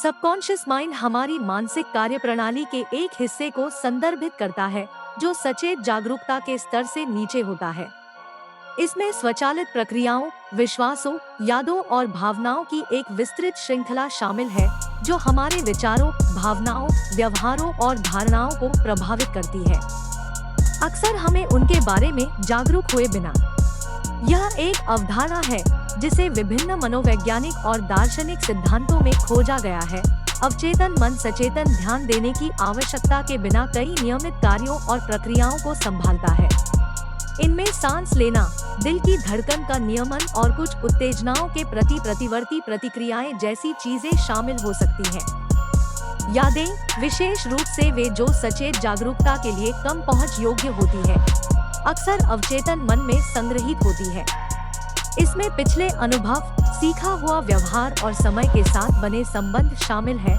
Subconscious mind हमारी मानसिक कार्यप्रणाली के एक हिस्से को संदर्भित करता है जो सचेत जागरूकता के स्तर से नीचे होता है। इसमें स्वचालित प्रक्रियाओं, विश्वासों, यादों और भावनाओं की एक विस्तृत श्रृंखला शामिल है जो हमारे विचारों, भावनाओं, व्यवहारों और धारणाओं को प्रभावित करती है, अक्सर हमें उनके बारे में जागरूक हुए बिना। यह एक अवधारणा है जिसे विभिन्न मनोवैज्ञानिक और दार्शनिक सिद्धांतों में खोजा गया है। अवचेतन मन सचेतन ध्यान देने की आवश्यकता के बिना कई नियमित कार्यों और प्रक्रियाओं को संभालता है। इनमें सांस लेना, दिल की धड़कन का नियमन और कुछ उत्तेजनाओं के प्रति प्रतिवर्ती प्रतिक्रियाएं जैसी चीजें शामिल हो सकती हैं। यादें, विशेष रूप से वे जो सचेत जागरूकता के लिए कम पहुंच योग्य होती है, अक्सर अवचेतन मन में संग्रहित होती है। इसमें पिछले अनुभव, सीखा हुआ व्यवहार और समय के साथ बने संबंध शामिल हैं।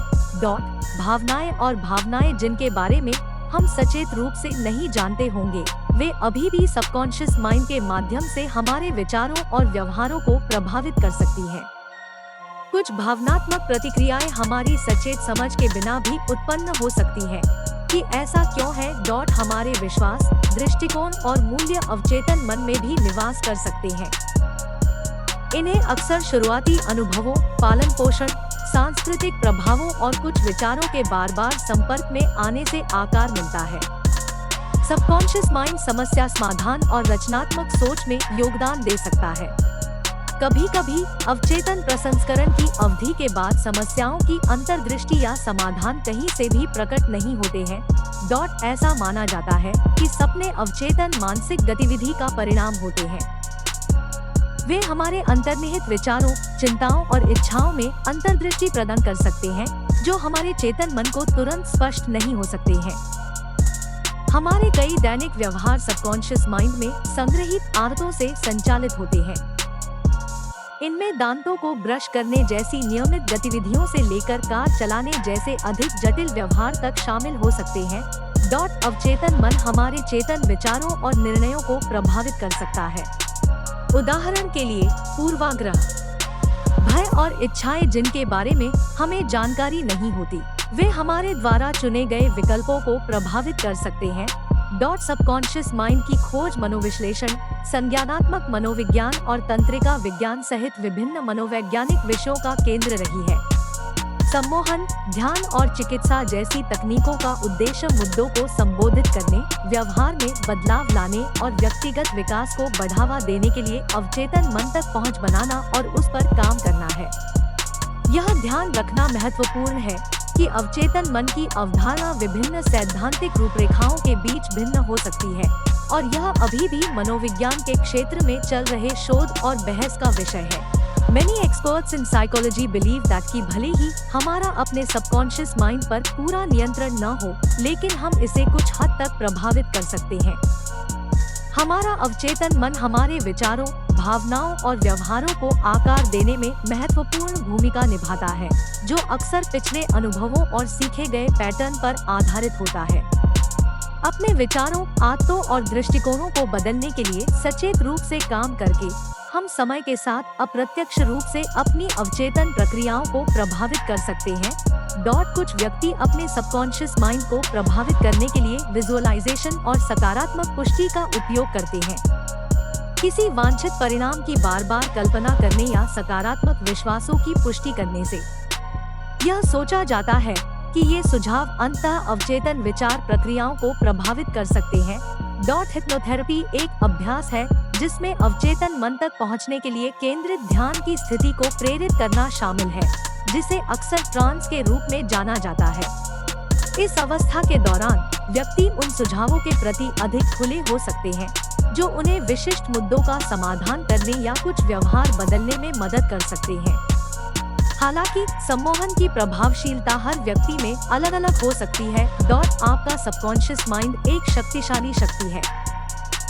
भावनाएं जिनके बारे में हम सचेत रूप से नहीं जानते होंगे, वे अभी भी सबकॉन्शियस माइंड के माध्यम से हमारे विचारों और व्यवहारों को प्रभावित कर सकती हैं। कुछ भावनात्मक प्रतिक्रियाएं हमारी सचेत समझ के बिना भी उत्पन्न हो सकती हैं कि ऐसा क्यों है। हमारे विश्वास, दृष्टिकोण और मूल्य अवचेतन मन में भी निवास कर सकते हैं। इन्हें अक्सर शुरुआती अनुभवों, पालन पोषण, सांस्कृतिक प्रभावों और कुछ विचारों के बार-बार संपर्क में आने से आकार मिलता है। सबकॉन्शियस माइंड समस्या समाधान और रचनात्मक सोच में योगदान दे सकता है। कभी-कभी अवचेतन प्रसंस्करण की अवधि के बाद समस्याओं की अंतर्दृष्टि या समाधान कहीं से भी प्रकट नहीं होते हैं। ऐसा माना जाता है कि सपने अवचेतन मानसिक गतिविधि का परिणाम होते हैं। वे हमारे अंतर्निहित विचारों, चिंताओं और इच्छाओं में अंतर्दृष्टि प्रदान कर सकते हैं जो हमारे चेतन मन को तुरंत स्पष्ट नहीं हो सकते हैं। हमारे कई दैनिक व्यवहार सबकॉन्शियस माइंड में संग्रहित आदतों से संचालित होते हैं। इनमें दांतों को ब्रश करने जैसी नियमित गतिविधियों से लेकर कार चलाने जैसे अधिक जटिल व्यवहार तक शामिल हो सकते हैं। अवचेतन मन हमारे चेतन विचारों और निर्णयों को प्रभावित कर सकता है। उदाहरण के लिए, पूर्वाग्रह, भय और इच्छाएं जिनके बारे में हमें जानकारी नहीं होती, वे हमारे द्वारा चुने गए विकल्पों को प्रभावित कर सकते हैं। सबकॉन्शियस माइंड की खोज मनोविश्लेषण, संज्ञानात्मक मनोविज्ञान और तंत्रिका विज्ञान सहित विभिन्न मनोवैज्ञानिक विषयों का केंद्र रही है। सम्मोहन, ध्यान और चिकित्सा जैसी तकनीकों का उद्देश्य मुद्दों को संबोधित करने, व्यवहार में बदलाव लाने और व्यक्तिगत विकास को बढ़ावा देने के लिए अवचेतन मन तक पहुंच बनाना और उस पर काम करना है। यह ध्यान रखना महत्वपूर्ण है कि अवचेतन मन की अवधारणा विभिन्न सैद्धांतिक रूपरेखाओं के बीच भिन्न हो सकती है और यह अभी भी मनोविज्ञान के क्षेत्र में चल रहे शोध और बहस का विषय है। Many experts in psychology believe that कि भले ही हमारा अपने सबकॉन्शियस माइंड पर पूरा नियंत्रण न हो, लेकिन हम इसे कुछ हद तक प्रभावित कर सकते हैं। हमारा अवचेतन मन हमारे विचारों, भावनाओं और व्यवहारों को आकार देने में महत्वपूर्ण भूमिका निभाता है, जो अक्सर पिछले अनुभवों और सीखे गए पैटर्न पर आधारित होता है। अपने विचारों, आदतों और दृष्टिकोणों को बदलने के लिए सचेत रूप से काम करके हम समय के साथ अप्रत्यक्ष रूप से अपनी अवचेतन प्रक्रियाओं को प्रभावित कर सकते हैं। कुछ व्यक्ति अपने सबकॉन्शियस माइंड को प्रभावित करने के लिए विजुअलाइजेशन और सकारात्मक पुष्टि का उपयोग करते हैं। किसी वांछित परिणाम की बार-बार कल्पना करने या सकारात्मक विश्वासों की पुष्टि करने से यह सोचा जाता है कि ये सुझाव अंततः अवचेतन विचार प्रक्रियाओं को प्रभावित कर सकते हैं। हिप्नोथेरेपी एक अभ्यास है जिसमें अवचेतन मन तक पहुंचने के लिए केंद्रित ध्यान की स्थिति को प्रेरित करना शामिल है, जिसे अक्सर ट्रांस के रूप में जाना जाता है। इस अवस्था के दौरान व्यक्ति उन सुझावों के प्रति अधिक खुले हो सकते हैं जो उन्हें विशिष्ट मुद्दों का समाधान करने या कुछ व्यवहार बदलने में मदद कर सकते हैं। हालांकि सम्मोहन की प्रभावशीलता हर व्यक्ति में अलग-अलग हो सकती है। आपका सबकॉन्शियस माइंड एक शक्तिशाली शक्ति है।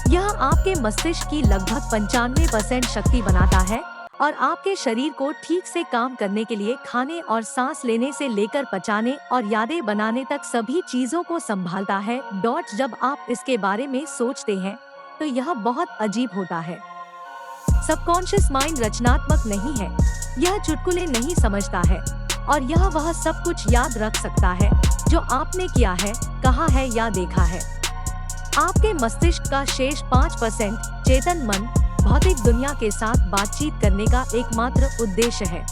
यह आपके मस्तिष्क की लगभग 95% शक्ति बनाता है और आपके शरीर को ठीक से काम करने के लिए खाने और सांस लेने से लेकर पचाने और यादें बनाने तक सभी चीजों को संभालता है। जब आप इसके बारे में सोचते हैं तो यह बहुत अजीब होता है। सबकॉन्शियस माइंड रचनात्मक नहीं है, यह चुटकुले नहीं समझता है, और यह वह सब कुछ याद रख सकता है जो आपने किया है, कहा है या देखा है। आपके मस्तिष्क का शेष 5% चेतन मन भौतिक दुनिया के साथ बातचीत करने का एकमात्र उद्देश्य है।